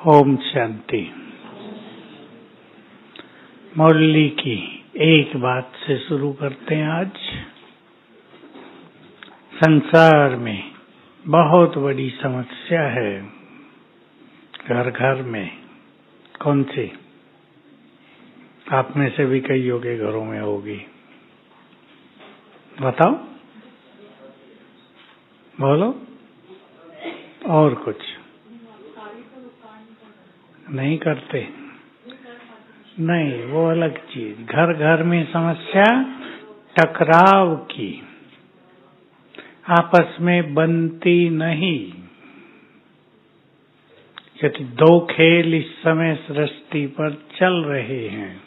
ओम शांति। मुरली की एक बात से शुरू करते हैं। आज संसार में बहुत बड़ी समस्या है, घर घर में। कौन सी? आप में से भी कईयों के घरों में होगी। बताओ, बोलो। और कुछ नहीं करते? नहीं, वो अलग चीज। घर घर में समस्या टकराव की, आपस में बनती नहीं। क्योंकि दो खेल इस समय सृष्टि पर चल रहे हैं।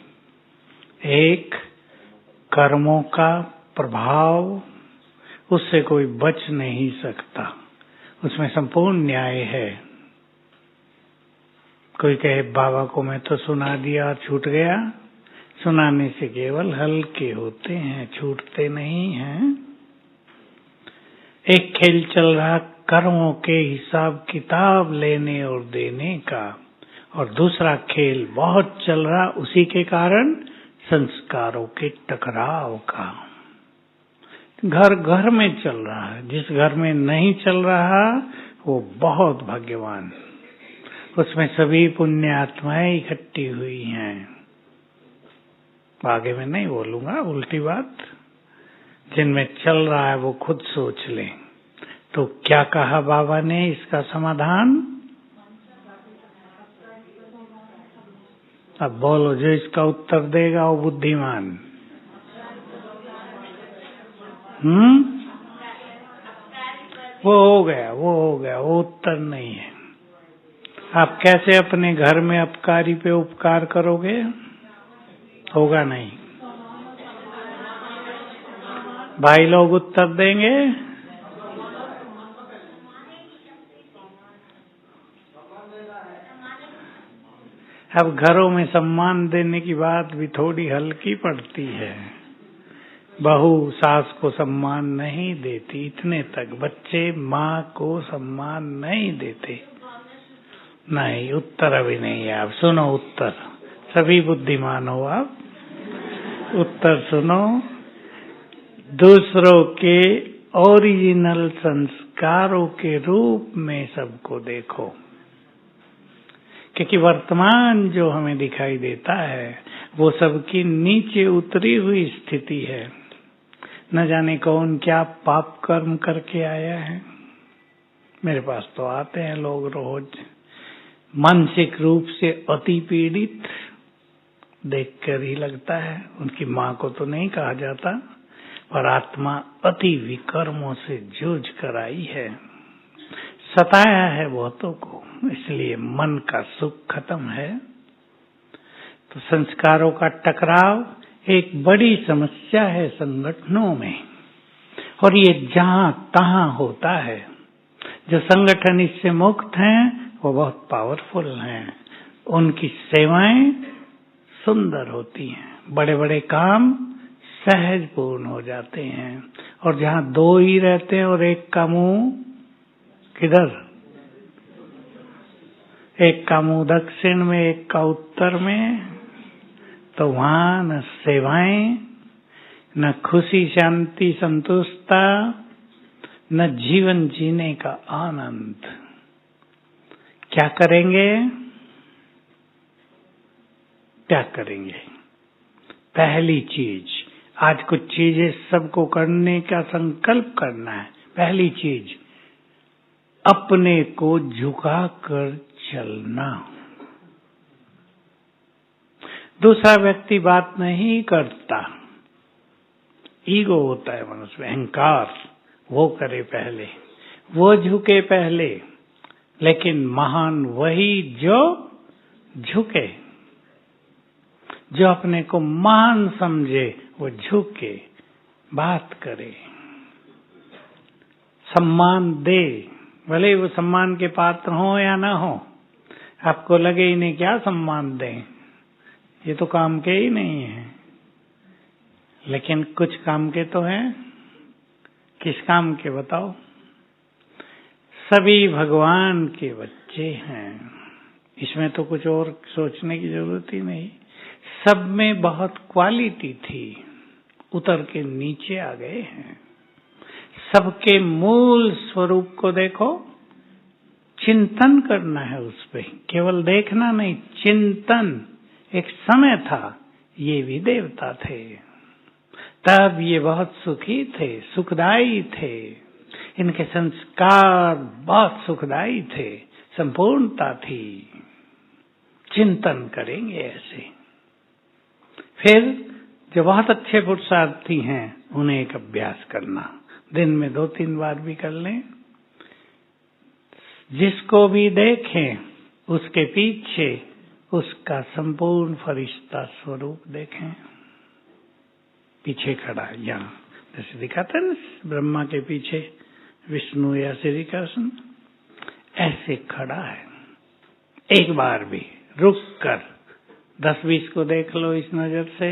एक कर्मों का प्रभाव, उससे कोई बच नहीं सकता, उसमें संपूर्ण न्याय है। कोई कहे बाबा को मैं तो सुना दिया और छूट गया। सुनाने से केवल हल्के होते हैं, छूटते नहीं हैं। एक खेल चल रहा कर्मों के हिसाब किताब लेने और देने का, और दूसरा खेल बहुत चल रहा उसी के कारण संस्कारों के टकराव का। घर घर में चल रहा है। जिस घर में नहीं चल रहा वो बहुत भाग्यवान, उसमें सभी पुण्य आत्माएं इकट्ठी हुई हैं। आगे मैं नहीं बोलूंगा उल्टी बात। जिनमें चल रहा है वो खुद सोच लें। तो क्या कहा बाबा ने इसका समाधान? अब बोलो, जो इसका उत्तर देगा वो बुद्धिमान। वो हो गया, वो उत्तर नहीं है। आप कैसे अपने घर में अपकारी पे उपकार करोगे? होगा नहीं। भाई लोग उत्तर देंगे। अब घरों में सम्मान देने की बात भी थोड़ी हल्की पड़ती है। बहू सास को सम्मान नहीं देती, इतने तक। बच्चे माँ को सम्मान नहीं देते। नहीं, उत्तर अभी नहीं है। आप सुनो उत्तर, सभी बुद्धिमान हो आप। उत्तर सुनो। दूसरों के ओरिजिनल संस्कारों के रूप में सबको देखो। क्योंकि वर्तमान जो हमें दिखाई देता है वो सबकी नीचे उतरी हुई स्थिति है। न जाने कौन क्या पाप कर्म करके आया है। मेरे पास तो आते हैं लोग रोज, मानसिक रूप से अति पीड़ित। देखकर ही लगता है, उनकी माँ को तो नहीं कहा जाता, पर आत्मा अति विकर्मों से जूझ कर आई है। सताया है बहुतों को, इसलिए मन का सुख खत्म है। तो संस्कारों का टकराव एक बड़ी समस्या है संगठनों में, और ये जहां तहां होता है। जो संगठन इससे मुक्त हैं वो बहुत पावरफुल हैं। उनकी सेवाएं सुंदर होती हैं, बड़े बड़े काम सहज पूर्ण हो जाते हैं। और जहां दो ही रहते हैं और एक का मुंह किधर, एक का मुंह दक्षिण में, एक का उत्तर में, तो वहां न सेवाएं, न खुशी शांति संतुष्टता, न जीवन जीने का आनंद। क्या करेंगे? क्या करेंगे? पहली चीज, आज कुछ चीजें सबको करने का संकल्प करना है। पहली चीज, अपने को झुका कर चलना। दूसरा व्यक्ति बात नहीं करता, ईगो होता है मनुष्य में, अहंकार। वो करे पहले, वो झुके पहले। लेकिन महान वही जो झुके, जो अपने को महान समझे वो झुके, बात करे, सम्मान दे। भले वो सम्मान के पात्र हो या ना हो। आपको लगे इन्हें क्या सम्मान दें, ये तो काम के ही नहीं है। लेकिन कुछ काम के तो हैं। किस काम के बताओ? सभी भगवान के बच्चे हैं। इसमें तो कुछ और सोचने की जरूरत ही नहीं। सब में बहुत क्वालिटी थी, उतर के नीचे आ गए हैं। सबके मूल स्वरूप को देखो, चिंतन करना है उस पे, केवल देखना नहीं, चिंतन। एक समय था ये भी देवता थे, तब ये बहुत सुखी थे, सुखदायी थे, इनके संस्कार बहुत सुखदायी थे, संपूर्णता थी। चिंतन करेंगे ऐसे। फिर जो बहुत अच्छे पुरुषार्थी हैं उन्हें एक अभ्यास करना, दिन में 2-3 बार भी कर लें। जिसको भी देखें उसके पीछे उसका संपूर्ण फरिश्ता स्वरूप देखें। पीछे खड़ा है यहाँ, जैसे दिखाता है ना ब्रह्मा के पीछे विष्णु या श्री कृष्ण, ऐसे खड़ा है। एक बार भी रुक कर 10-20 को देख लो इस नजर से।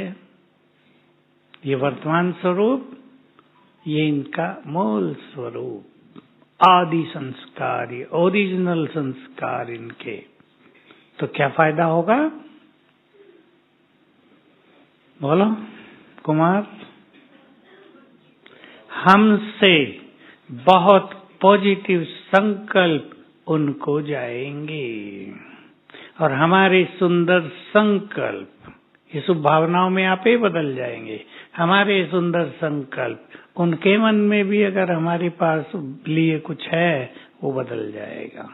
ये वर्तमान स्वरूप, ये इनका मूल स्वरूप, आदि संस्कार, ये ओरिजिनल संस्कार इनके। तो क्या फायदा होगा? बोलो कुमार। हमसे बहुत पॉजिटिव संकल्प उनको जाएंगे, और हमारे सुंदर संकल्प, ये शुभ भावनाओं में आप ही बदल जाएंगे। हमारे सुंदर संकल्प उनके मन में भी अगर हमारे पास लिए कुछ है वो बदल जाएगा।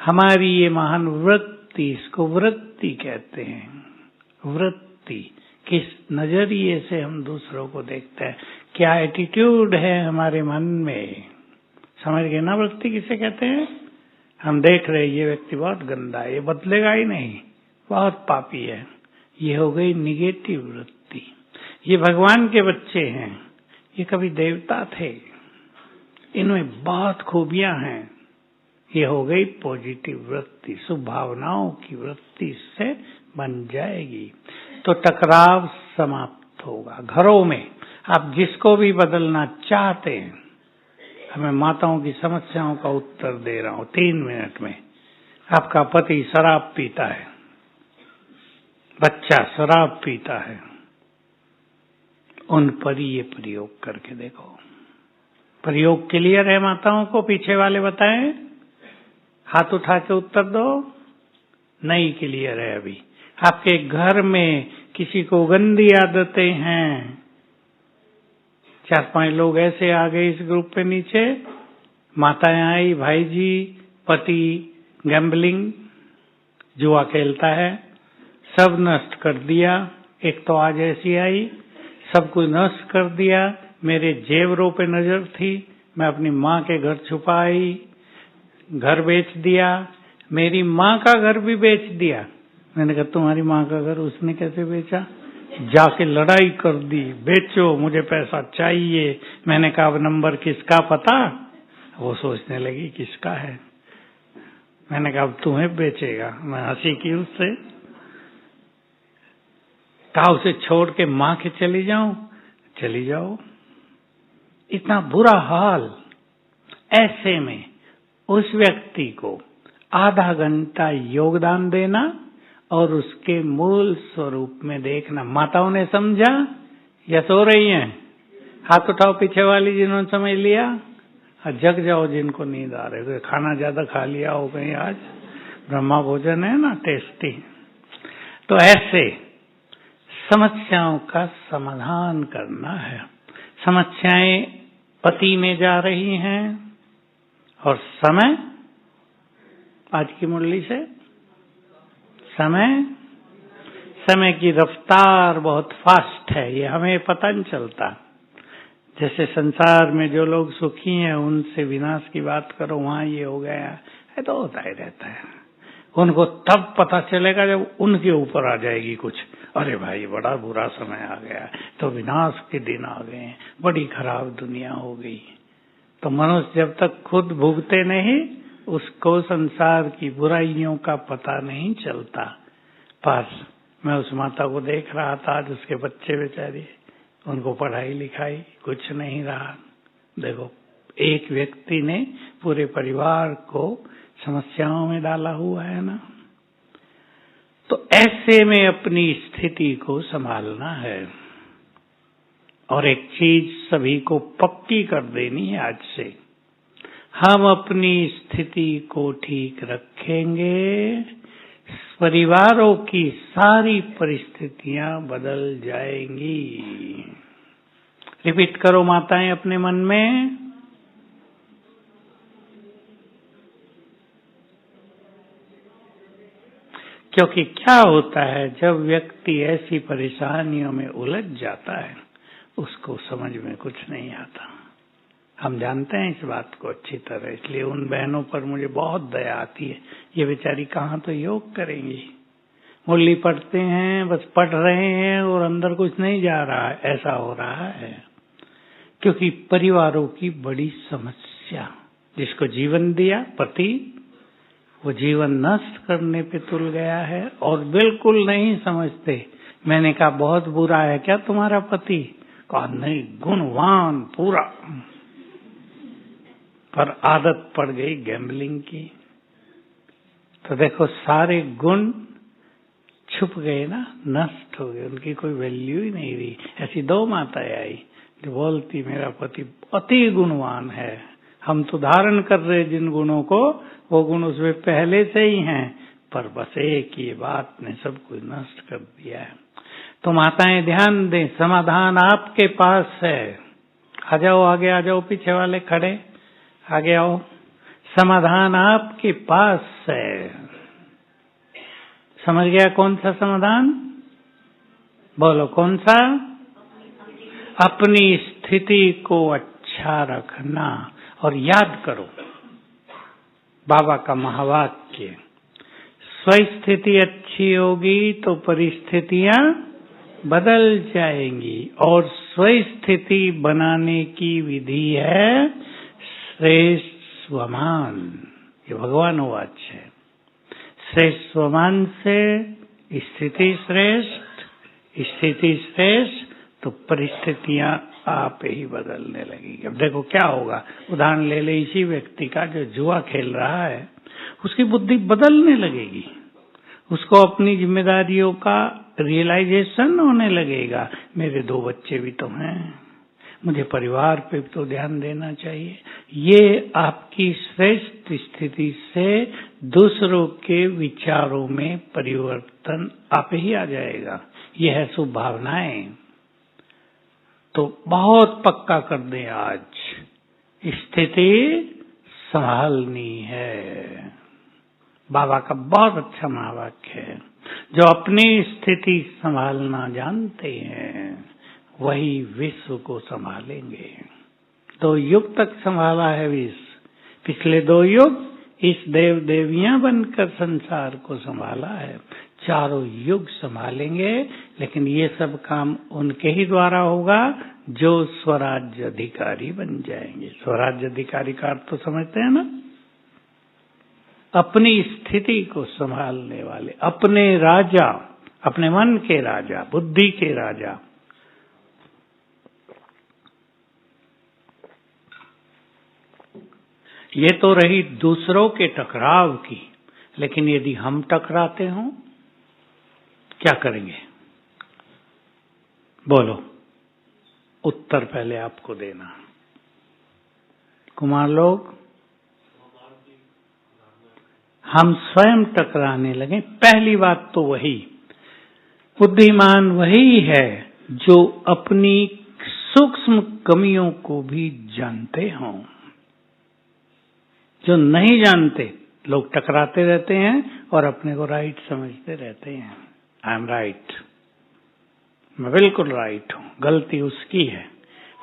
हमारी ये महान वृत्ति, इसको वृत्ति कहते हैं। वृत्ति, किस नजरिए से हम दूसरों को देखते हैं, क्या एटीट्यूड है हमारे मन में। समझ गए ना वृत्ति किसे कहते हैं? हम देख रहे ये व्यक्ति बहुत गंदा है, ये बदलेगा ही नहीं, बहुत पापी है, ये हो गई निगेटिव वृत्ति। ये भगवान के बच्चे हैं, ये कभी देवता थे, इनमें बहुत खूबियां हैं, ये हो गई पॉजिटिव वृत्ति। शुभ भावनाओं की वृत्ति से बन जाएगी तो टकराव समाप्त होगा। घरों में आप जिसको भी बदलना चाहते हैं, मैं माताओं की समस्याओं का उत्तर दे रहा हूं 3 मिनट में। आपका पति शराब पीता है, बच्चा शराब पीता है, उन पर ये प्रयोग करके देखो। प्रयोग क्लियर है माताओं को? पीछे वाले बताएं, हाथ उठा के उत्तर दो। नहीं क्लियर है अभी। आपके घर में किसी को गंदी आदतें हैं, 4-5 लोग ऐसे आ गए इस ग्रुप पे नीचे, माताएं आई, भाई जी, पति गैम्बलिंग, जुआ खेलता है, सब नष्ट कर दिया। एक तो आज ऐसी आई, सब कुछ नष्ट कर दिया। मेरे जेवरों पे नजर थी, मैं अपनी माँ के घर छुपाई, घर बेच दिया, मेरी माँ का घर भी बेच दिया। मैंने कहा तुम्हारी माँ का घर उसने कैसे बेचा? जाके लड़ाई कर दी, बेचो, मुझे पैसा चाहिए। मैंने कहा अब नंबर किसका पता? वो सोचने लगी किसका है। मैंने कहा अब तुम्हें बेचेगा। मैं हंसी की उससे, कहा उसे छोड़ के माँ के चली जाऊं। चली जाओ। इतना बुरा हाल। ऐसे में उस व्यक्ति को आधा घंटा योगदान देना और उसके मूल स्वरूप में देखना। माताओं ने समझा या सो रही हैं? हाथ उठाओ पीछे वाली जिन्होंने समझ लिया, जग जाओ जिनको नींद आ रही। खाना ज्यादा खा लिया हो कहीं, आज ब्रह्मा भोजन है ना, टेस्टी। तो ऐसे समस्याओं का समाधान करना है। समस्याएं पति में जा रही हैं और समय, आज की मुरली से समय की रफ्तार बहुत फास्ट है, ये हमें पता नहीं चलता। जैसे संसार में जो लोग सुखी हैं उनसे विनाश की बात करो, वहां ये हो गया है, तो होता ही रहता है। उनको तब पता चलेगा जब उनके ऊपर आ जाएगी कुछ, अरे भाई बड़ा बुरा समय आ गया, तो विनाश के दिन आ गए, बड़ी खराब दुनिया हो गई। तो मनुष्य जब तक खुद भुगते नहीं, उसको संसार की बुराइयों का पता नहीं चलता। पर मैं उस माता को देख रहा था, आज उसके बच्चे बेचारे, उनको पढ़ाई लिखाई कुछ नहीं रहा। देखो, एक व्यक्ति ने पूरे परिवार को समस्याओं में डाला हुआ है ना। तो ऐसे में अपनी स्थिति को संभालना है। और एक चीज सभी को पक्की कर देनी है आज से, हम अपनी स्थिति को ठीक रखेंगे, परिवारों की सारी परिस्थितियां बदल जाएंगी। रिपीट करो माताएं अपने मन में। क्योंकि क्या होता है, जब व्यक्ति ऐसी परेशानियों में उलझ जाता है, उसको समझ में कुछ नहीं आता। हम जानते हैं इस बात को अच्छी तरह, इसलिए उन बहनों पर मुझे बहुत दया आती है। ये बेचारी कहाँ तो योग करेंगी, मुरली पढ़ते हैं, बस पढ़ रहे हैं और अंदर कुछ नहीं जा रहा है, ऐसा हो रहा है। क्योंकि परिवारों की बड़ी समस्या, जिसको जीवन दिया पति, वो जीवन नष्ट करने पे तुल गया है और बिल्कुल नहीं समझते। मैंने कहा बहुत बुरा है क्या तुम्हारा पति? कहा नहीं, गुणवान पूरा, पर आदत पड़ गई गैम्बलिंग की। तो देखो सारे गुण छुप गए ना, नष्ट हो गए, उनकी कोई वैल्यू ही नहीं रही। ऐसी 2 माताएं आई जो बोलती मेरा पति अति गुणवान है, हम तो धारण कर रहे जिन गुणों को, वो गुण उसमें पहले से ही हैं, पर बस एक ये बात ने सब कुछ नष्ट कर दिया है। तो माताएं ध्यान दें, समाधान आपके पास है। आ जाओ आगे, आ जाओ, पीछे वाले खड़े आगे आओ। समाधान आपके पास है। समझ गया कौन सा समाधान? बोलो कौन सा? अपनी स्थिति को अच्छा रखना। और याद करो बाबा का महावाक्य, स्वस्थिति अच्छी होगी तो परिस्थितियां बदल जाएंगी, और स्वस्थिति बनाने की विधि है श्रेष्ठ स्वमान। ये भगवान वाच है। श्रेष्ठ स्वमान से स्थिति श्रेष्ठ, स्थिति श्रेष्ठ तो परिस्थितियां आप ही बदलने लगेगी। अब देखो क्या होगा, उदाहरण ले ले इसी व्यक्ति का जो जुआ खेल रहा है, उसकी बुद्धि बदलने लगेगी, उसको अपनी जिम्मेदारियों का रियलाइजेशन होने लगेगा। मेरे 2 बच्चे भी तो हैं, मुझे परिवार पे तो ध्यान देना चाहिए। ये आपकी श्रेष्ठ स्थिति से दूसरों के विचारों में परिवर्तन आप ही आ जाएगा। ये है शुभ भावनाएं। तो बहुत पक्का कर दें, आज स्थिति संभालनी है। बाबा का बहुत अच्छा महावाक्य है, जो अपनी स्थिति संभालना जानते हैं वही विश्व को संभालेंगे। 2 युग तक संभाला है विश्व, पिछले 2 युग इस देव देवियां बनकर संसार को संभाला है, 4 युग संभालेंगे। लेकिन ये सब काम उनके ही द्वारा होगा जो स्वराज्य अधिकारी बन जाएंगे। स्वराज्य अधिकारी का अर्थ तो समझते हैं ना, अपनी स्थिति को संभालने वाले, अपने राजा, अपने मन के राजा, बुद्धि के राजा। ये तो रही दूसरों के टकराव की, लेकिन यदि हम टकराते हों क्या करेंगे? बोलो, उत्तर पहले आपको देना। कुमार लोग, हम स्वयं टकराने लगे। पहली बात तो वही, बुद्धिमान वही है जो अपनी सूक्ष्म कमियों को भी जानते हों। जो नहीं जानते लोग टकराते रहते हैं और अपने को राइट समझते रहते हैं। आई एम राइट, मैं बिल्कुल राइट हूं, गलती उसकी है।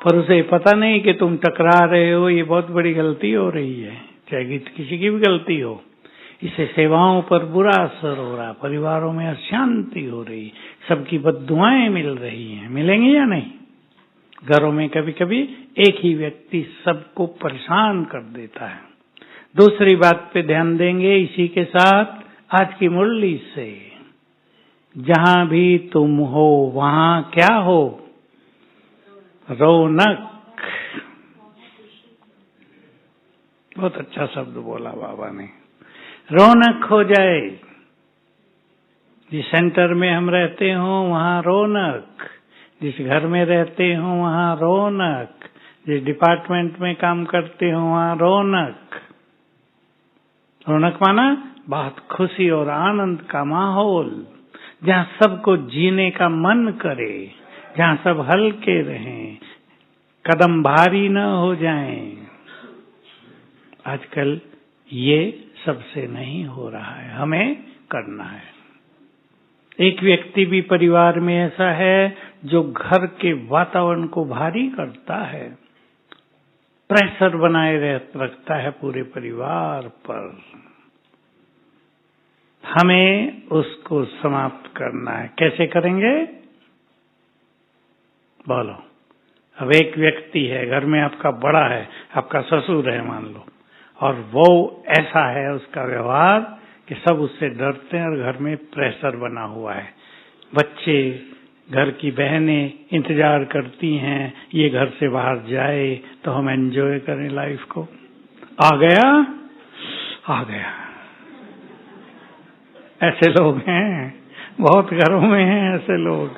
पर उसे पता नहीं कि तुम टकरा रहे हो, ये बहुत बड़ी गलती हो रही है, चाहे किसी की भी गलती हो। इससे सेवाओं पर बुरा असर हो रहा, परिवारों में अशांति हो रही, सबकी बद्दुआएं मिल रही हैं। मिलेंगी या नहीं? घरों में कभी कभी एक ही व्यक्ति सबको परेशान कर देता है। दूसरी बात पे ध्यान देंगे इसी के साथ आज की मुरली से, जहां भी तुम हो वहां क्या हो? रौनक। बहुत अच्छा शब्द बोला बाबा ने, रौनक हो जाए। जिस सेंटर में हम रहते हो वहाँ रौनक, जिस घर में रहते हो वहाँ रौनक, जिस डिपार्टमेंट में काम करते हो वहाँ रौनक। रौनक माना बहुत खुशी और आनंद का माहौल, जहाँ सबको जीने का मन करे, जहाँ सब हल्के रहें, कदम भारी न हो जाएं। आजकल ये सबसे नहीं हो रहा है, हमें करना है। एक व्यक्ति भी परिवार में ऐसा है जो घर के वातावरण को भारी करता है, प्रेशर बनाए रखता है पूरे परिवार पर। हमें उसको समाप्त करना है। कैसे करेंगे? बोलो। अब एक व्यक्ति है, घर में आपका बड़ा है, आपका ससुर है मान लो, और वो ऐसा है उसका व्यवहार कि सब उससे डरते हैं और घर में प्रेशर बना हुआ है। बच्चे, घर की बहनें इंतजार करती हैं ये घर से बाहर जाए तो हम एंजॉय करें लाइफ को। आ गया, आ गया। ऐसे लोग हैं, बहुत घरों में हैं ऐसे लोग,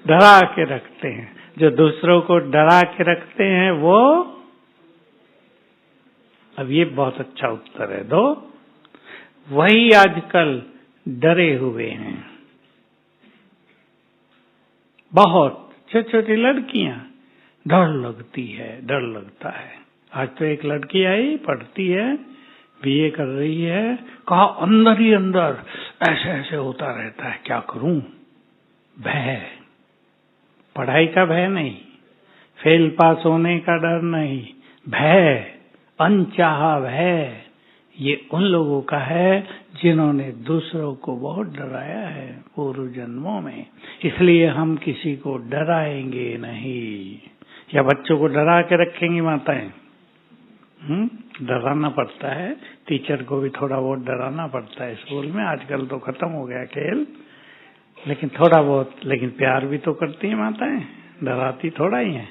डरा के रखते हैं। जो दूसरों को डरा के रखते हैं वो, अब ये बहुत अच्छा उत्तर है दो, वही आजकल डरे हुए हैं। बहुत छोटी छोटी लड़कियां, डर लगती है, डर लगता है। आज तो एक लड़की आई, पढ़ती है, बीए कर रही है, कहा अंदर ही अंदर ऐसे ऐसे होता रहता है, क्या करूं? भय, पढ़ाई का भय नहीं, फेल पास होने का डर नहीं, भय, अनचाहा भय, ये उन लोगों का है जिन्होंने दूसरों को बहुत डराया है पूर्व जन्मों में। इसलिए हम किसी को डराएंगे नहीं। या बच्चों को डरा के रखेंगी माताएं? डराना पड़ता है, टीचर को भी थोड़ा बहुत डराना पड़ता है स्कूल में। आजकल तो खत्म हो गया खेल, लेकिन थोड़ा बहुत, लेकिन प्यार भी तो करती है माताएं, डराती थोड़ा ही है।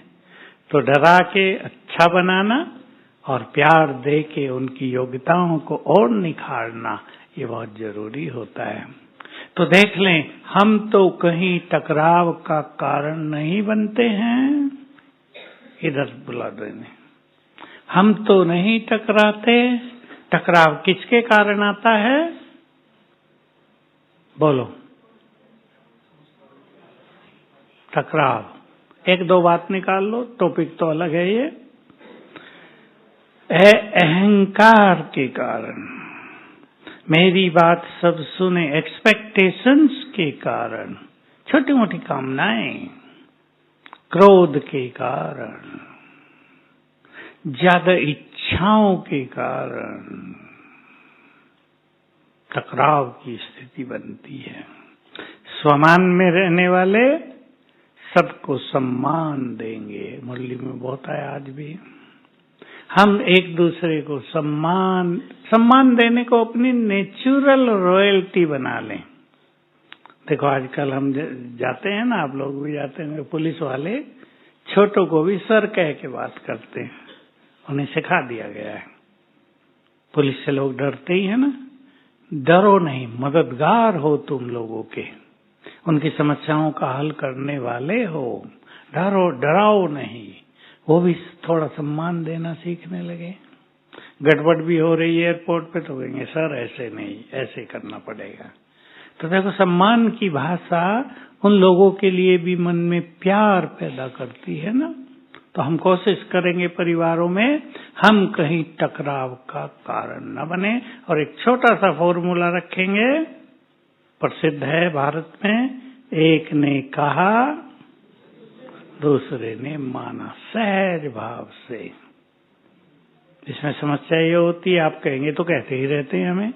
तो डरा के अच्छा बनाना और प्यार दे के उनकी योग्यताओं को और निखारना, ये बहुत जरूरी होता है। तो देख लें, हम तो कहीं टकराव का कारण नहीं बनते हैं। इधर बुला देने, हम तो नहीं टकराते। टकराव किसके कारण आता है? बोलो। टकराव, एक दो बात निकाल लो, टॉपिक तो अलग है ये। अहंकार के कारण, मेरी बात सब सुने, एक्सपेक्टेशंस के कारण, छोटी मोटी कामनाएं, क्रोध के कारण, ज्यादा इच्छाओं के कारण टकराव की स्थिति बनती है। स्वमान में रहने वाले सबको सम्मान देंगे। मुरली में बहुत आया आज भी। हम एक दूसरे को सम्मान देने को अपनी नेचुरल रॉयल्टी बना लें। देखो आजकल हम जाते हैं ना, आप लोग भी जाते हैं, पुलिस वाले छोटों को भी सर कह के बात करते हैं, उन्हें सिखा दिया गया है। पुलिस से लोग डरते ही है ना। डरो नहीं, मददगार हो तुम लोगों के, उनकी समस्याओं का हल करने वाले हो। डराओ नहीं। वो भी थोड़ा सम्मान देना सीखने लगे। गड़बड़ भी हो रही है एयरपोर्ट पे तो कहेंगे सर ऐसे नहीं, ऐसे करना पड़ेगा। तो देखो, सम्मान की भाषा उन लोगों के लिए भी मन में प्यार पैदा करती है ना। तो हम कोशिश करेंगे परिवारों में हम कहीं टकराव का कारण न बने। और एक छोटा सा फॉर्मूला रखेंगे, प्रसिद्ध है भारत में, एक ने कहा दूसरे ने माना, सहज भाव से। इसमें समस्या ये होती है, आप कहेंगे तो कहते ही रहते हैं हमें।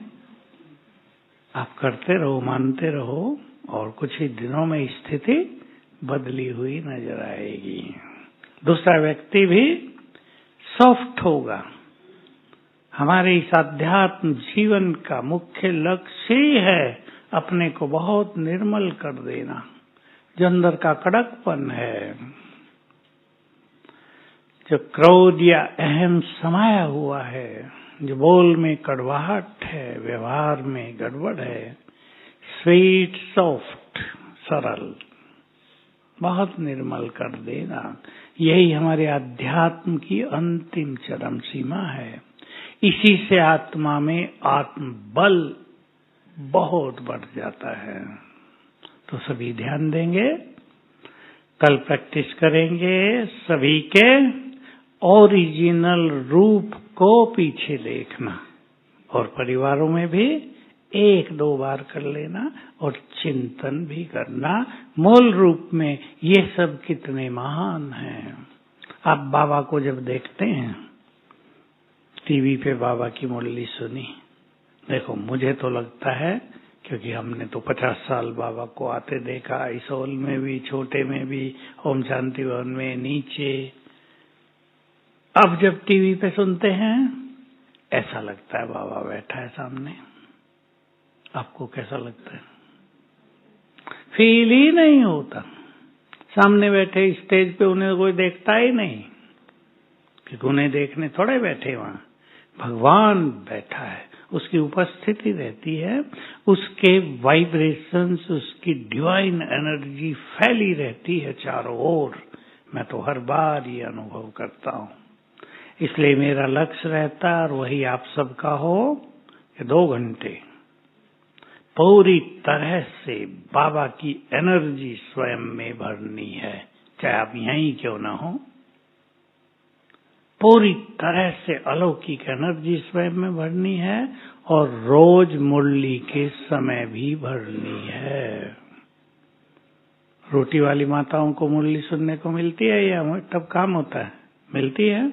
आप करते रहो, मानते रहो, और कुछ ही दिनों में स्थिति बदली हुई नजर आएगी। दूसरा व्यक्ति भी सॉफ्ट होगा। हमारे इस आध्यात्म जीवन का मुख्य लक्ष्य ही है अपने को बहुत निर्मल कर देना। जो अंदर का कड़कपन है, जो क्रोध या अहम समाया हुआ है, जो बोल में कड़वाहट है, व्यवहार में गड़बड़ है, स्वीट सॉफ्ट सरल, बहुत निर्मल कर देना। यही हमारे अध्यात्म की अंतिम चरम सीमा है। इसी से आत्मा में आत्मबल बहुत बढ़ जाता है। तो सभी ध्यान देंगे, कल प्रैक्टिस करेंगे सभी के ओरिजिनल रूप को पीछे देखना, और परिवारों में भी 1-2 बार कर लेना और चिंतन भी करना मूल रूप में ये सब कितने महान हैं। आप बाबा को जब देखते हैं, टीवी पे बाबा की मुरली सुनी, देखो मुझे तो लगता है, क्योंकि हमने तो 50 साल बाबा को आते देखा, इस हॉल में भी, छोटे में भी, ओम शांति भवन में, नीचे। अब जब टीवी पे सुनते हैं ऐसा लगता है बाबा बैठा है सामने। आपको कैसा लगता है? फील ही नहीं होता। सामने बैठे स्टेज पे उन्हें कोई देखता ही नहीं, क्योंकि उन्हें देखने थोड़े बैठे वहां, भगवान बैठा है, उसकी उपस्थिति रहती है, उसके वाइब्रेशंस, उसकी डिवाइन एनर्जी फैली रहती है चारों ओर। मैं तो हर बार ये अनुभव करता हूं। इसलिए मेरा लक्ष्य रहता है, और वही आप सबका हो, कि 2 घंटे पूरी तरह से बाबा की एनर्जी स्वयं में भरनी है, चाहे आप यहीं क्यों ना हो। पूरी तरह से अलौकिक एनर्जी स्वयं में भरनी है, और रोज मुरली के समय भी भरनी है। रोटी वाली माताओं को मुरली सुनने को मिलती है या तब काम होता है? मिलती है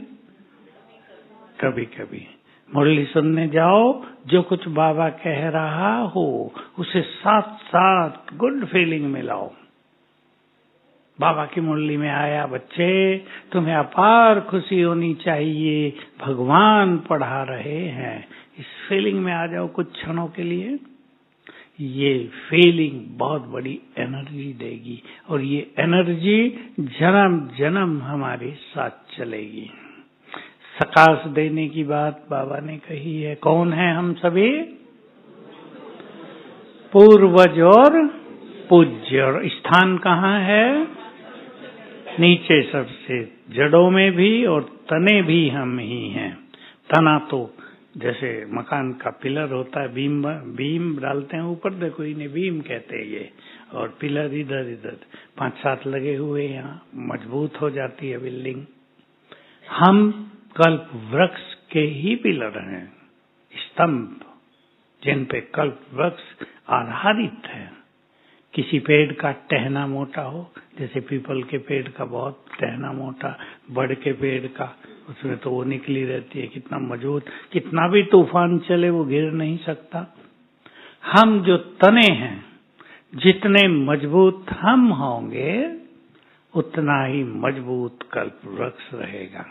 कभी कभी। मुरली सुनने जाओ, जो कुछ बाबा कह रहा हो उसे साथ साथ गुड फीलिंग में लाओ। बाबा की मुरली में आया बच्चे, तुम्हें अपार खुशी होनी चाहिए, भगवान पढ़ा रहे हैं। इस फीलिंग में आ जाओ कुछ क्षणों के लिए। ये फीलिंग बहुत बड़ी एनर्जी देगी, और ये एनर्जी जन्म जन्म हमारे साथ चलेगी। सकाश देने की बात बाबा ने कही है। कौन है हम सभी? पूर्वज और पूज्य। और स्थान कहाँ है? नीचे सबसे, जड़ों में भी और तने भी हम ही हैं। तना तो जैसे मकान का पिलर होता है, बीम डालते हैं ऊपर, देखो इन्हें बीम कहते हैं ये, और पिलर इधर इधर 5-7 लगे हुए, यहाँ मजबूत हो जाती है बिल्डिंग। हम कल्प वृक्ष के ही पिलर हैं, स्तंभ, जिन पे कल्प वृक्ष आधारित है। किसी पेड़ का टहना मोटा हो, जैसे पीपल के पेड़ का बहुत टहना मोटा, बड़ के पेड़ का, उसमें तो वो निकली रहती है, कितना मजबूत, कितना भी तूफान चले वो गिर नहीं सकता। हम जो तने हैं, जितने मजबूत हम होंगे उतना ही मजबूत कल्प वृक्ष रहेगा।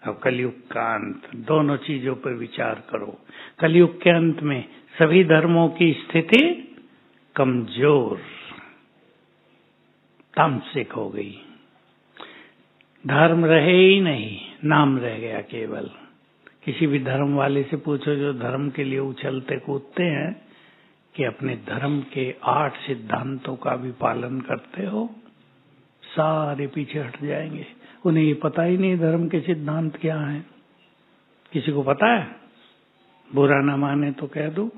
अब कलयुग का अंत, दोनों चीजों पर विचार करो। कलयुग के अंत में सभी धर्मों की स्थिति कमजोर, तामसिक हो गई। धर्म रहे ही नहीं, नाम रह गया केवल। किसी भी धर्म वाले से पूछो जो धर्म के लिए उछलते कूदते हैं, कि अपने धर्म के 8 सिद्धांतों का भी पालन करते हो, सारे पीछे हट जाएंगे। उन्हें ये पता ही नहीं धर्म के सिद्धांत क्या हैं। किसी को पता है? बुरा न माने तो कह दो।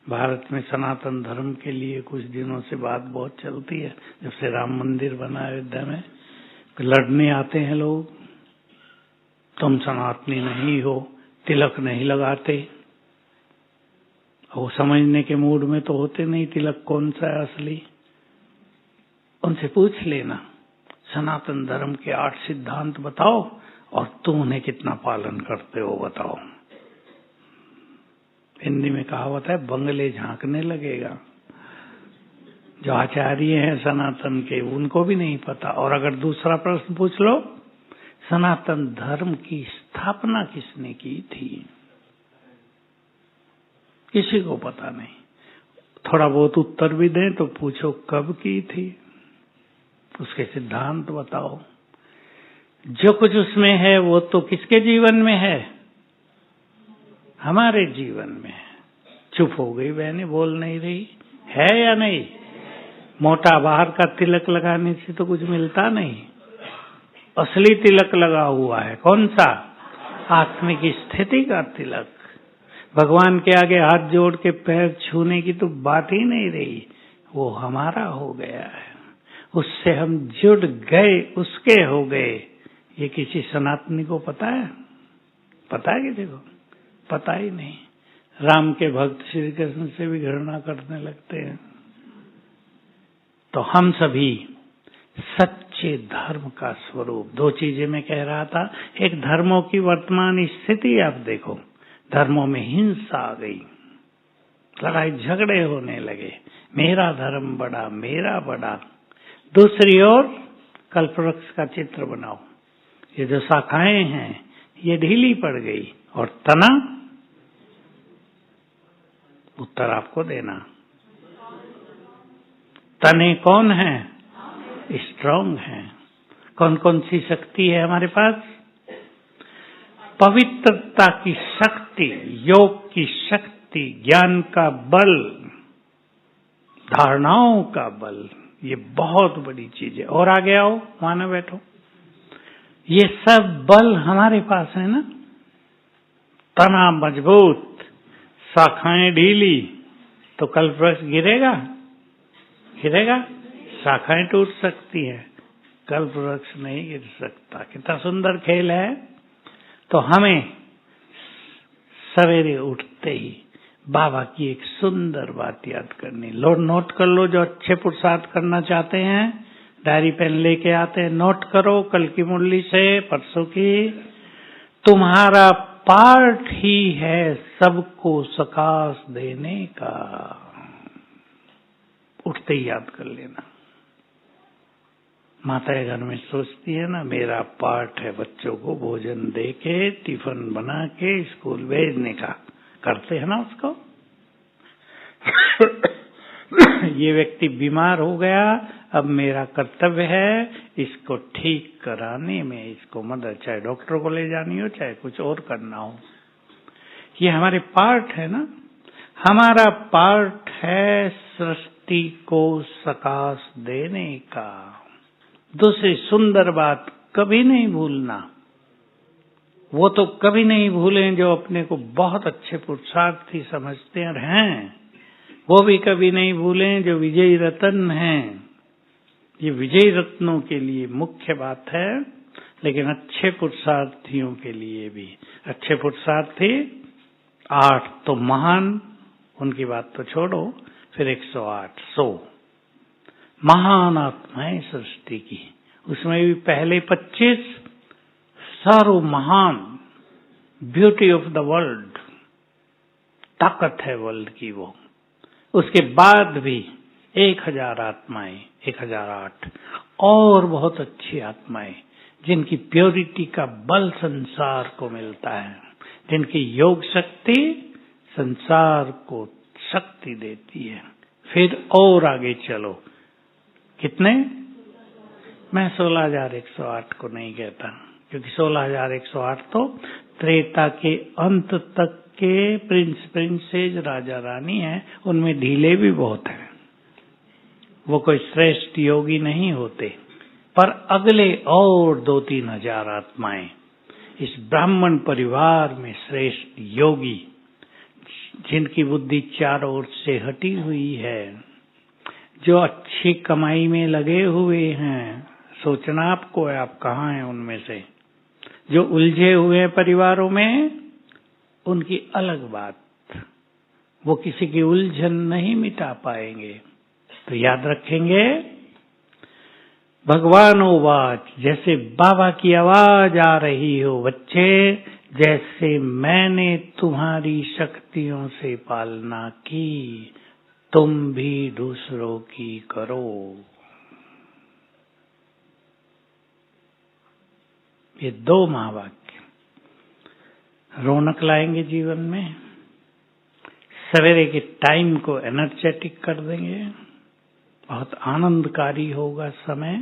भारत में सनातन धर्म के लिए कुछ दिनों से बात बहुत चलती है। जब से राम मंदिर बना अयोध्या में, लड़ने आते हैं लोग, तुम सनातनी नहीं हो, तिलक नहीं लगाते। वो समझने के मूड में तो होते नहीं तिलक कौन सा है असली। उनसे पूछ लेना, सनातन धर्म के 8 सिद्धांत बताओ, और तुम उन्हें कितना पालन करते हो बताओ। हिंदी में कहावत है, बंगले झांकने लगेगा। जो आचार्य हैं सनातन के, उनको भी नहीं पता। और अगर दूसरा प्रश्न पूछ लो, सनातन धर्म की स्थापना किसने की थी? किसी को पता नहीं। थोड़ा बहुत उत्तर भी दें तो पूछो कब की थी, उसके सिद्धांत बताओ। जो कुछ उसमें है वो तो किसके जीवन में है? हमारे जीवन में है। चुप हो गई बहनें, बोल नहीं रही। है या नहीं? मोटा बाहर का तिलक लगाने से तो कुछ मिलता नहीं, असली तिलक लगा हुआ है। कौन सा? आत्मिक स्थिति का तिलक। भगवान के आगे हाथ जोड़ के पैर छूने की तो बात ही नहीं रही, वो हमारा हो गया है, उससे हम जुड़ गए, उसके हो गए। ये किसी सनातनी को पता है? पता है किसी को? पता ही नहीं। राम के भक्त श्री कृष्ण से भी घृणा करने लगते हैं। तो हम सभी सच्चे धर्म का स्वरूप। दो चीजें मैं कह रहा था, एक धर्मों की वर्तमान स्थिति आप देखो, धर्मों में हिंसा आ गई, लड़ाई झगड़े होने लगे, मेरा धर्म बड़ा, मेरा बड़ा। दूसरी ओर कल्पवृक्ष का चित्र बनाओ, ये जो शाखाएं हैं ये ढीली पड़ गई, और तना, उत्तर आपको देना। तने कौन है? स्ट्रांग है। कौन कौन सी शक्ति है हमारे पास? पवित्रता की शक्ति, योग की शक्ति, ज्ञान का बल, धारणाओं का बल, ये बहुत बड़ी चीज है। और आगे आओ, वहां ना बैठो, ये सब बल हमारे पास है ना। तना मजबूत, शाखाएं ढीली, तो कल्पवृक्ष गिरेगा? गिरेगा? शाखाएं टूट सकती है, कल्पवृक्ष नहीं गिर सकता। कितना सुंदर खेल है। तो हमें सवेरे उठते ही बाबा की एक सुंदर बात याद करनी। नोट कर लो, जो अच्छे पुरुषार्थ करना चाहते हैं, डायरी पेन लेके आते हैं, नोट करो कल की मुरली से, परसों की। तुम्हारा पार्ट ही है सबको सकाश देने का। उठते ही याद कर लेना। माताएं घर में सोचती है ना, मेरा पार्ट है बच्चों को भोजन दे के, टिफिन बना के स्कूल भेजने का। करते हैं ना उसको। ये व्यक्ति बीमार हो गया, अब मेरा कर्तव्य है इसको ठीक कराने में, इसको मदद, चाहे डॉक्टर को ले जानी हो, चाहे कुछ और करना हो। ये हमारे पार्ट है ना। हमारा पार्ट है सृष्टि को सकाश देने का। दूसरी सुंदर बात, कभी नहीं भूलना। वो तो कभी नहीं भूलें जो अपने को बहुत अच्छे पुरुषार्थी समझते हैं, वो भी कभी नहीं भूलें जो विजयी रत्न हैं। ये विजयी रत्नों के लिए मुख्य बात है, लेकिन अच्छे पुरुषार्थियों के लिए भी। अच्छे पुरुषार्थी 8 तो महान, उनकी बात तो छोड़ो, फिर 108 महान आत्माएं सृष्टि की। उसमें भी पहले 25 सर्व महान, ब्यूटी ऑफ द वर्ल्ड, ताकत है वर्ल्ड की वो। उसके बाद भी 1000 आत्माएं, 1008 और बहुत अच्छी आत्माएं, जिनकी प्योरिटी का बल संसार को मिलता है, जिनकी योग शक्ति संसार को शक्ति देती है। फिर और आगे चलो, कितने? मैं 16,108 को नहीं कहता, क्योंकि 16,108 तो त्रेता के अंत तक के प्रिंसेस राजा रानी हैं, उनमें ढीले भी बहुत हैं, वो कोई श्रेष्ठ योगी नहीं होते। पर अगले और 2-3 हजार आत्माएं इस ब्राह्मण परिवार में श्रेष्ठ योगी, जिनकी बुद्धि चारों ओर से हटी हुई है, जो अच्छी कमाई में लगे हुए हैं। सोचना आपको है, आप कहाँ हैं उनमें से। जो उलझे हुए हैं परिवारों में, उनकी अलग बात, वो किसी की उलझन नहीं मिटा पाएंगे। तो याद रखेंगे, भगवान वाच, जैसे बाबा की आवाज आ रही हो, बच्चे, जैसे मैंने तुम्हारी शक्तियों से पालना की, तुम भी दूसरों की करो। ये 2 महावाक्य रौनक लाएंगे जीवन में, सवेरे के टाइम को एनर्जेटिक कर देंगे, बहुत आनंदकारी होगा समय।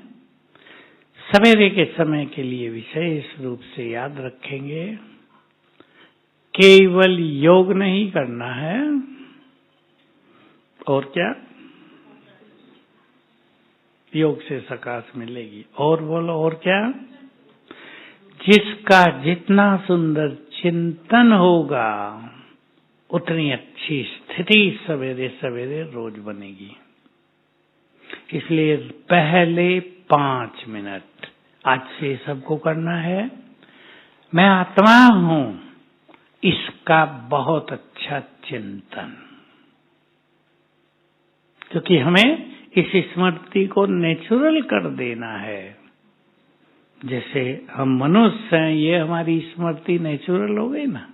सवेरे के समय के लिए विशेष रूप से याद रखेंगे, केवल योग नहीं करना है, और क्या? योग से सकाश मिलेगी। और बोलो, और क्या? जिसका जितना सुंदर चिंतन होगा उतनी अच्छी स्थिति सवेरे सवेरे रोज बनेगी। इसलिए पहले 5 मिनट आज से सबको करना है। मैं आत्मा हूं, इसका बहुत अच्छा चिंतन, क्योंकि हमें इस स्मृति को नेचुरल कर देना है। जैसे हम मनुष्य हैं, ये हमारी स्मृति नेचुरल हो गई ना,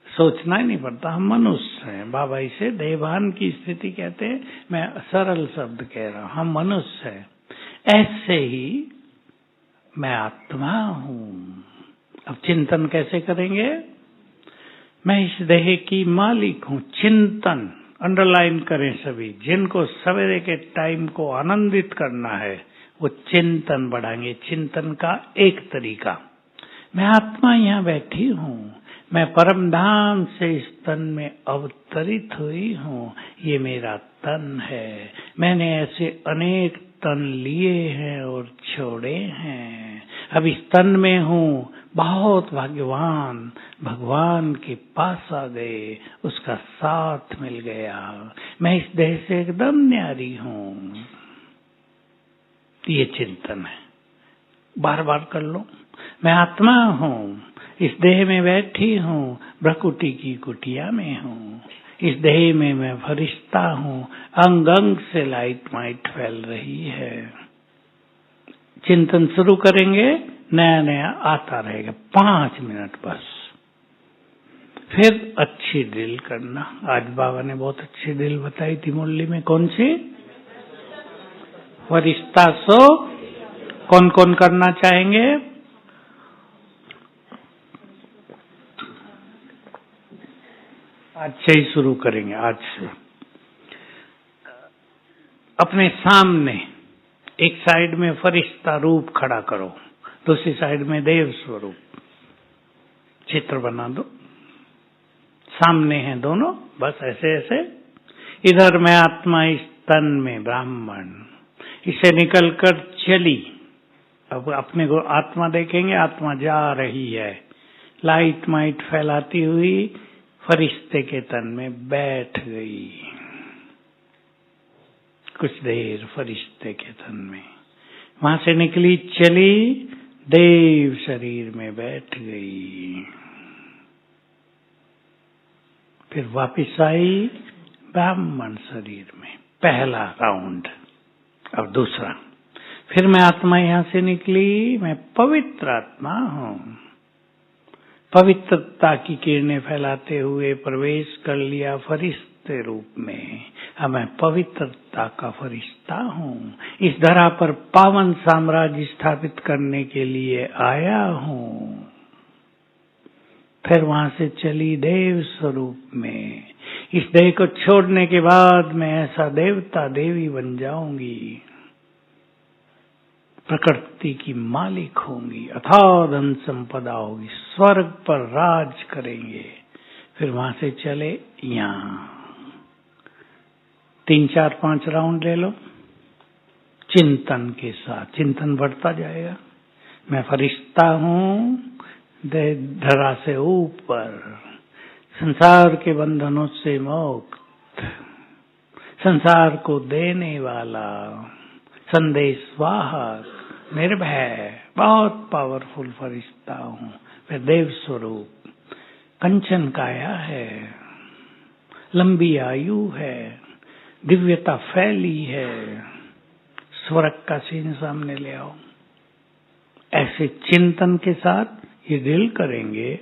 सोचना ही नहीं पड़ता, हम मनुष्य हैं। बाबा इसे देवान की स्थिति कहते हैं, मैं सरल शब्द कह रहा हूं, हम मनुष्य हैं। ऐसे ही मैं आत्मा हूं। अब चिंतन कैसे करेंगे? मैं इस देह की मालिक हूं। चिंतन अंडरलाइन करें सभी, जिनको सवेरे के टाइम को आनंदित करना है वो चिंतन बढ़ाएंगे। चिंतन का एक तरीका, मैं आत्मा यहाँ बैठी हूँ, मैं परम धाम से इस तन में अवतरित हुई हूँ, ये मेरा तन है। मैंने ऐसे अनेक तन लिए हैं और छोड़े हैं, अब इस तन में हूँ। बहुत भाग्यवान, भगवान के पास आ गए, उसका साथ मिल गया। मैं इस देह से एकदम न्यारी हूँ। ये चिंतन है, बार बार कर लो। मैं आत्मा हूँ, इस देह में बैठी हूँ, भ्रकुटी की कुटिया में हूँ। इस देह में मैं फरिश्ता हूँ, अंग अंग से लाइट माइट फैल रही है। चिंतन शुरू करेंगे, नया नया आता रहेगा। 5 मिनट बस। फिर अच्छी ड्रिल करना। आज बाबा ने बहुत अच्छी ड्रिल बताई थी मुरली में। कौन सी? फरिश्ता सो। कौन कौन करना चाहेंगे? आज से ही शुरू करेंगे। आज से अपने सामने एक साइड में फरिश्ता रूप खड़ा करो, दूसरी साइड में देव स्वरूप चित्र बना दो। सामने हैं दोनों, बस ऐसे ऐसे। इधर मैं आत्मा, इस तन में ब्राह्मण, इसे निकलकर चली। अब अपने को आत्मा देखेंगे, आत्मा जा रही है, लाइट माइट फैलाती हुई फरिश्ते के तन में बैठ गई। कुछ देर फरिश्ते के तन में, वहां से निकली, चली, देव शरीर में बैठ गई। फिर वापिस आई ब्राह्मण शरीर में। पहला राउंड। अब दूसरा। फिर मैं आत्मा यहां से निकली, मैं पवित्र आत्मा हूं। पवित्रता की किरणें फैलाते हुए प्रवेश कर लिया फरिश्ते रूप में। अब मैं पवित्रता का फरिश्ता हूँ, इस धरा पर पावन साम्राज्य स्थापित करने के लिए आया हूँ। फिर वहां से चली देव स्वरूप में। इस देह को छोड़ने के बाद मैं ऐसा देवता देवी बन जाऊंगी, प्रकृति की मालिक होंगी, अथाह धन संपदा होगी, स्वर्ग पर राज करेंगे। फिर वहां से चले यहाँ। 3 4 5 राउंड ले लो चिंतन के साथ। चिंतन बढ़ता जाएगा। मैं फरिश्ता हूँ, धरा से ऊपर, संसार के बंधनों से मुक्त, संसार को देने वाला, संदेशवाहक, निर्भय, बहुत पावरफुल फरिश्ता हूँ। मैं देव स्वरूप, कंचन काया है, लंबी आयु है, दिव्यता फैली है। स्वर्ग का सीन सामने ले आओ। ऐसे चिंतन के साथ ये ड्रिल करेंगे,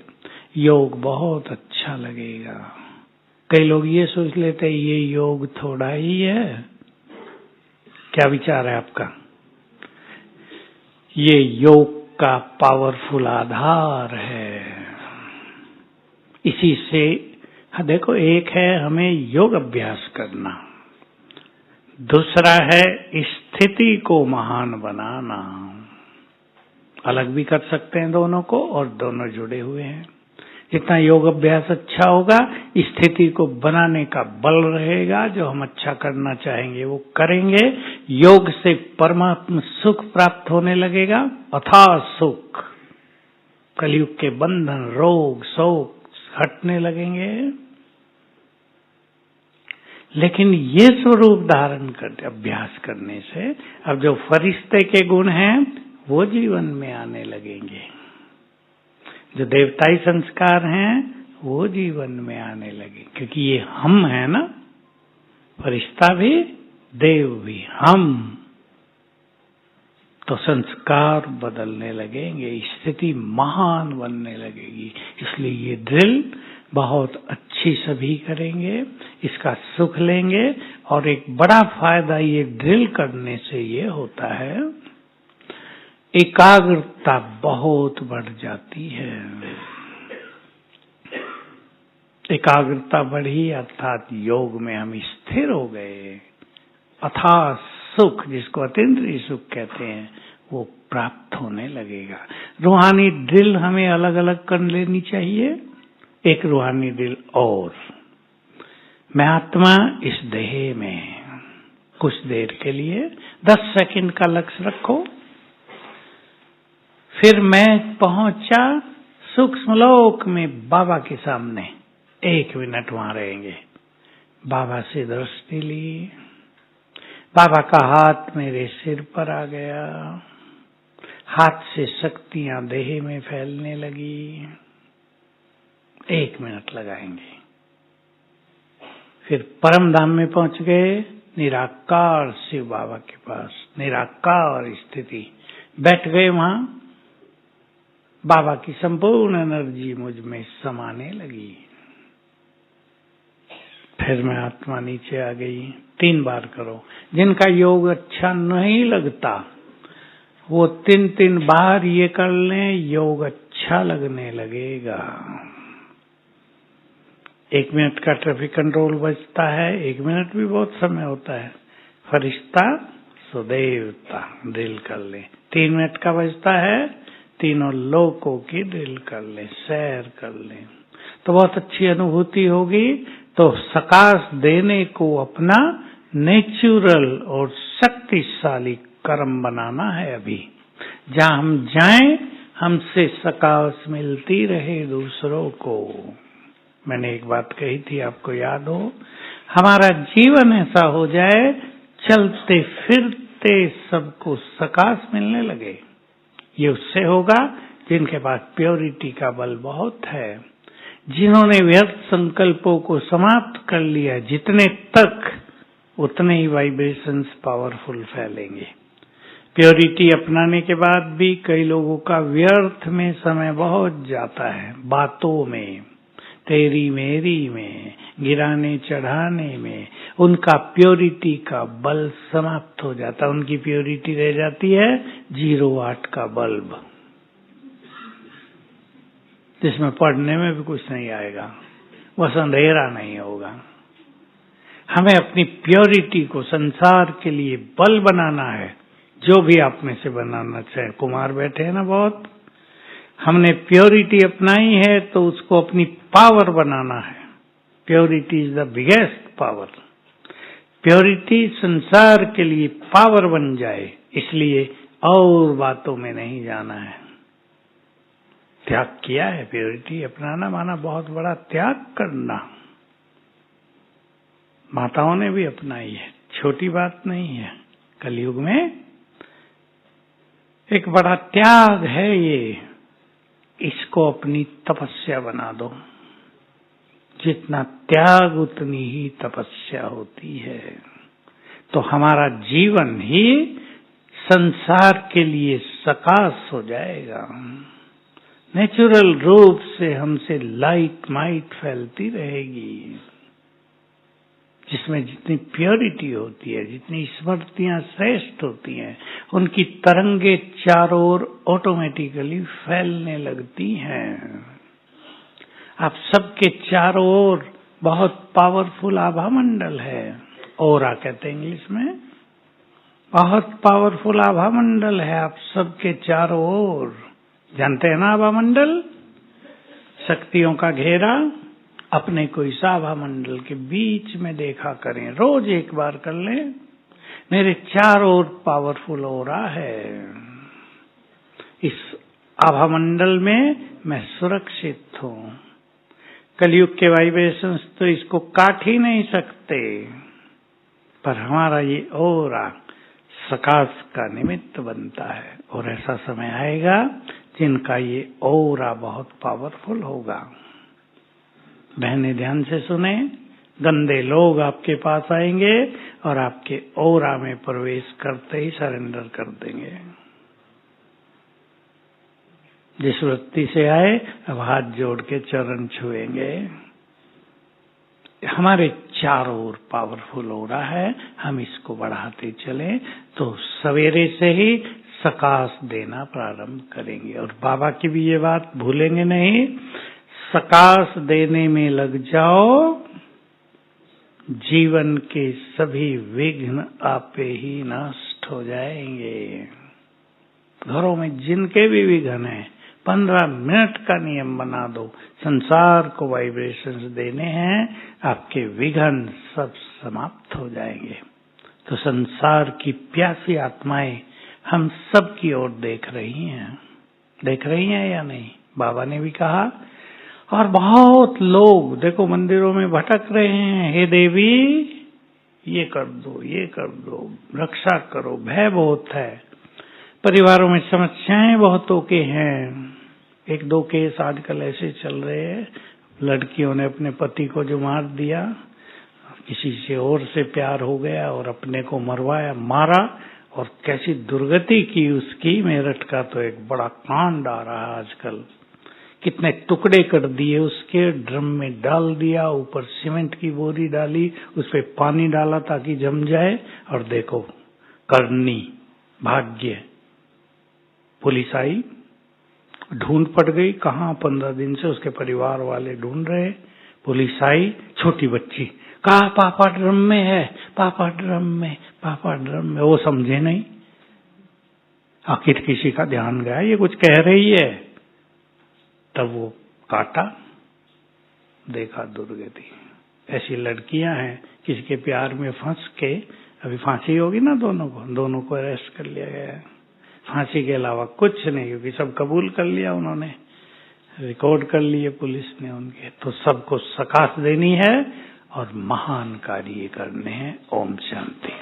योग बहुत अच्छा लगेगा। कई लोग ये सोच लेते हैं ये योग थोड़ा ही है। क्या विचार है आपका? ये योग का पावरफुल आधार है। इसी से देखो, एक है हमें योग अभ्यास करना, दूसरा है स्थिति को महान बनाना। अलग भी कर सकते हैं दोनों को, और दोनों जुड़े हुए हैं। जितना योग अभ्यास अच्छा होगा, स्थिति को बनाने का बल रहेगा। जो हम अच्छा करना चाहेंगे वो करेंगे, योग से परमात्मा सुख प्राप्त होने लगेगा, अथाह सुख। कलयुग के बंधन, रोग, शोक हटने लगेंगे। लेकिन ये स्वरूप धारण करते अभ्यास करने से अब जो फरिश्ते के गुण हैं वो जीवन में आने लगेंगे, जो देवताई संस्कार हैं वो जीवन में आने लगे, क्योंकि ये हम है ना, फरिश्ता भी देव भी हम, तो संस्कार बदलने लगेंगे, स्थिति महान बनने लगेगी। इसलिए ये ड्रिल बहुत अच्छी सभी करेंगे, इसका सुख लेंगे। और एक बड़ा फायदा ये ड्रिल करने से ये होता है, एकाग्रता बहुत बढ़ जाती है। एकाग्रता बढ़ी अर्थात योग में हम स्थिर हो गए, अथाह सुख, जिसको अतीन्द्रिय सुख कहते हैं, वो प्राप्त होने लगेगा। रूहानी ड्रिल हमें अलग अलग कर लेनी चाहिए। एक रूहानी ड्रिल और, मैं आत्मा इस देह में, कुछ देर के लिए 10 सेकंड का लक्ष्य रखो। फिर मैं पहुंचा सूक्ष्म लोक में बाबा के सामने, 1 मिनट वहां रहेंगे। बाबा से दृष्टि ली, बाबा का हाथ मेरे सिर पर आ गया, हाथ से शक्तियां देह में फैलने लगी। 1 मिनट लगाएंगे। फिर परम धाम में पहुंच गए, निराकार शिव बाबा के पास, निराकार स्थिति, बैठ गए वहां। बाबा की संपूर्ण एनर्जी मुझ में समाने लगी। फिर मैं आत्मा नीचे आ गई। 3 बार करो। जिनका योग अच्छा नहीं लगता वो 3-3 बार ये कर लें, योग अच्छा लगने लगेगा। 1 मिनट का ट्रैफिक कंट्रोल बचता है। 1 मिनट भी बहुत समय होता है। फरिश्ता सुदेवता ड्रिल कर ले। 3 मिनट का बचता है, तीनों लोकों की ड्रिल कर ले, सैर कर ले, तो बहुत अच्छी अनुभूति होगी। तो सकाश देने को अपना नेचुरल और शक्तिशाली कर्म बनाना है। अभी जहां हम जाएं, हमसे सकाश मिलती रहे दूसरों को। मैंने एक बात कही थी, आपको याद हो, हमारा जीवन ऐसा हो जाए, चलते फिरते सबको सकाश मिलने लगे। ये उससे होगा जिनके पास प्योरिटी का बल बहुत है, जिन्होंने व्यर्थ संकल्पों को समाप्त कर लिया। जितने तक उतने ही वाइब्रेशंस पावरफुल फैलेंगे। प्योरिटी अपनाने के बाद भी कई लोगों का व्यर्थ में समय बहुत जाता है, बातों में, तेरी मेरी में, गिराने चढ़ाने में। उनका प्योरिटी का बल समाप्त हो जाता है। उनकी प्योरिटी रह जाती है 0 वाट का बल्ब, जिसमें पढ़ने में भी कुछ नहीं आएगा, बस अंधेरा नहीं होगा। हमें अपनी प्योरिटी को संसार के लिए बल बनाना है। जो भी आप में से बनाना चाहे, कुमार बैठे हैं ना बहुत, हमने प्योरिटी अपनाई है तो उसको अपनी पावर बनाना है। Purity is the biggest power. Purity संसार के लिए पावर बन जाए, इसलिए और बातों में नहीं जाना है। त्याग किया है। प्योरिटी अपनाना माना बहुत बड़ा त्याग करना। माताओं ने भी अपनाई है, छोटी बात नहीं है। कलयुग में एक बड़ा त्याग है ये। इसको अपनी तपस्या बना दो। जितना त्याग उतनी ही तपस्या होती है। तो हमारा जीवन ही संसार के लिए सकाश हो जाएगा। नेचुरल रूप से हमसे लाइट माइट फैलती रहेगी, जिसमें जितनी प्योरिटी होती है, जितनी स्मृतियां श्रेष्ठ होती हैं, उनकी तरंगे चारों ओर ऑटोमेटिकली फैलने लगती हैं। आप सबके चारों ओर बहुत पावरफुल आभा मंडल है। ओरा कहते हैं इंग्लिश में। बहुत पावरफुल आभा मंडल है आप सबके चारों ओर। जानते हैं ना आभा मंडल? शक्तियों का घेरा। अपने को इस आभा मंडल के बीच में देखा करें। रोज 1 बार कर लें। मेरे चारों ओर पावरफुल हो रहा है, इस आभा मंडल में मैं सुरक्षित हूं। कलयुग के वाइब्रेशंस तो इसको काट ही नहीं सकते, पर हमारा ये ओरा सकाश का निमित्त बनता है। और ऐसा समय आएगा जिनका ये ओरा बहुत पावरफुल होगा। बहने ध्यान से सुने, गंदे लोग आपके पास आएंगे और आपके ओरा में प्रवेश करते ही सरेंडर कर देंगे। जिस वृत्ति से आए अब हाथ जोड़ के चरण छुएंगे। हमारे चारों ओर पावरफुल हो रहा है, हम इसको बढ़ाते चलें तो सवेरे से ही सकाश देना प्रारंभ करेंगे। और बाबा की भी ये बात भूलेंगे नहीं, सकाश देने में लग जाओ, जीवन के सभी विघ्न आपे ही नष्ट हो जाएंगे। घरों में जिनके भी विघ्न हैं 15 मिनट का नियम बना दो, संसार को वाइब्रेशंस देने हैं, आपके विघ्न सब समाप्त हो जाएंगे। तो संसार की प्यासी आत्माएं हम सब की ओर देख रही हैं या नहीं? बाबा ने भी कहा। और बहुत लोग देखो मंदिरों में भटक रहे हैं, हे देवी ये कर दो, रक्षा करो, भय बहुत है, परिवारों में समस्याएं बहुतों के हैं। 1-2 केस आजकल ऐसे चल रहे हैं, लड़कियों ने अपने पति को जो मार दिया, किसी से और से प्यार हो गया और अपने को मारा, और कैसी दुर्गति की उसकी। मेरठ का तो एक बड़ा कांड आ रहा है आजकल, कितने टुकड़े कर दिए उसके, ड्रम में डाल दिया, ऊपर सीमेंट की बोरी डाली, उस पे पानी डाला ताकि जम जाए, और देखो करनी भाग्य। पुलिस आई, ढूंढ पड़ गई, कहाँ 15 दिन से उसके परिवार वाले ढूंढ रहे। पुलिस आई, छोटी बच्ची, कहा पापा ड्रम में है, पापा ड्रम में। वो समझे नहीं, आखिर किसी का ध्यान गया ये कुछ कह रही है, तब वो काटा, देखा दुर्गति। ऐसी लड़कियां हैं, किसी के प्यार में फंस के, अभी फांसी होगी ना दोनों को अरेस्ट कर लिया गया है। फांसी के अलावा कुछ नहीं, क्योंकि सब कबूल कर लिया उन्होंने, रिकॉर्ड कर लिए पुलिस ने उनके। तो सबको सकाश देनी है और महान कार्य करने हैं। ओम शांति।